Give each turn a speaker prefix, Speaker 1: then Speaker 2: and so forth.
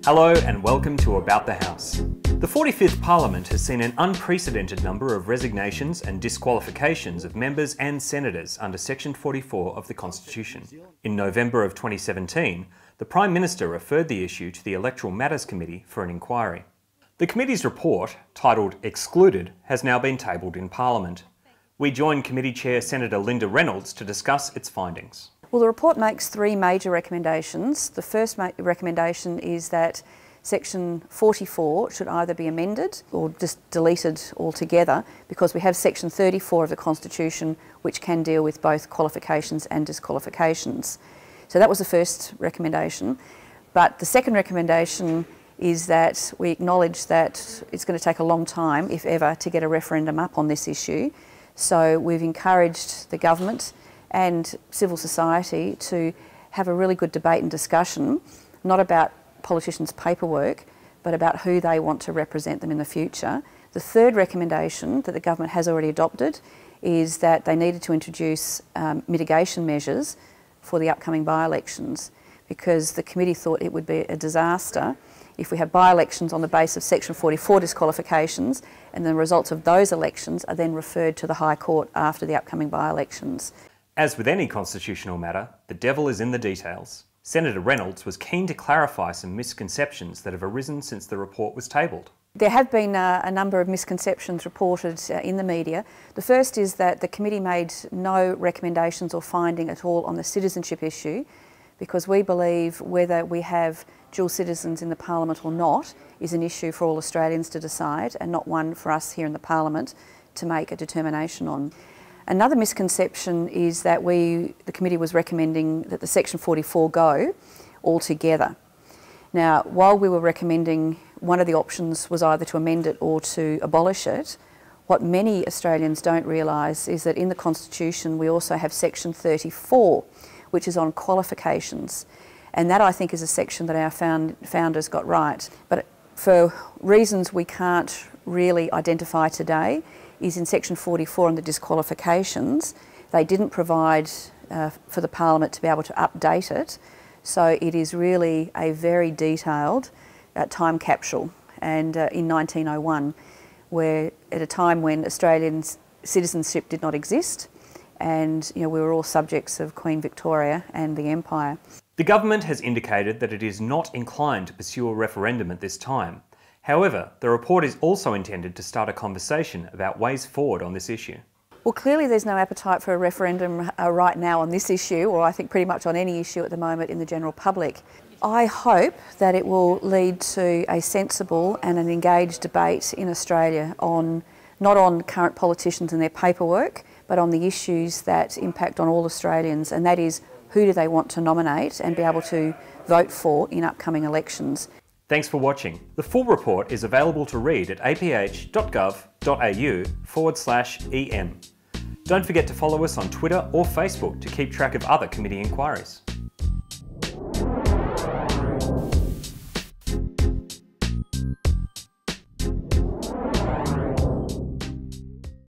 Speaker 1: Hello and welcome to About the House. The 45th Parliament has seen an unprecedented number of resignations and disqualifications of members and senators under Section 44 of the Constitution. In November of 2017, the Prime Minister referred the issue to the Electoral Matters Committee for an inquiry. The committee's report, titled Excluded, has now been tabled in Parliament. We join Committee Chair Senator Linda Reynolds to discuss its findings.
Speaker 2: Well, the report makes three major recommendations. The first recommendation is that Section 44 should either be amended or just deleted altogether, because we have Section 34 of the Constitution which can deal with both qualifications and disqualifications. So that was the first recommendation. But the second recommendation is that we acknowledge that it's going to take a long time, if ever, to get a referendum up on this issue. So we've encouraged the government and civil society to have a really good debate and discussion, not about politicians' paperwork, but about who they want to represent them in the future. The third recommendation that the government has already adopted is that they needed to introduce mitigation measures for the upcoming by-elections, because the committee thought it would be a disaster if we have by-elections on the basis of Section 44 disqualifications and the results of those elections are then referred to the High Court after the upcoming by-elections.
Speaker 1: As with any constitutional matter, the devil is in the details. Senator Reynolds was keen to clarify some misconceptions that have arisen since the report was tabled.
Speaker 2: There have been a number of misconceptions reported in the media. The first is that the committee made no recommendations or finding at all on the citizenship issue, because we believe whether we have dual citizens in the Parliament or not is an issue for all Australians to decide, and not one for us here in the Parliament to make a determination on. Another misconception is that the committee was recommending that the Section 44 go altogether. Now, while we were recommending one of the options was either to amend it or to abolish it, what many Australians don't realise is that in the Constitution we also have Section 34, which is on qualifications. And that, I think, is a section that our founders got right. But for reasons we can't really identify today, is in Section 44 on the disqualifications. They didn't provide for the Parliament to be able to update it, so it is really a very detailed time capsule. And in 1901, where at a time when Australian citizenship did not exist, and we were all subjects of Queen Victoria and the Empire.
Speaker 1: The government has indicated that it is not inclined to pursue a referendum at this time. However, the report is also intended to start a conversation about ways forward on this issue.
Speaker 2: Well, clearly there's no appetite for a referendum right now on this issue, or I think pretty much on any issue at the moment in the general public. I hope that it will lead to a sensible and an engaged debate in Australia not on current politicians and their paperwork, but on the issues that impact on all Australians, and that is who do they want to nominate and be able to vote for in upcoming elections.
Speaker 1: Thanks for watching. The full report is available to read at aph.gov.au/EM. Don't forget to follow us on Twitter or Facebook to keep track of other committee inquiries.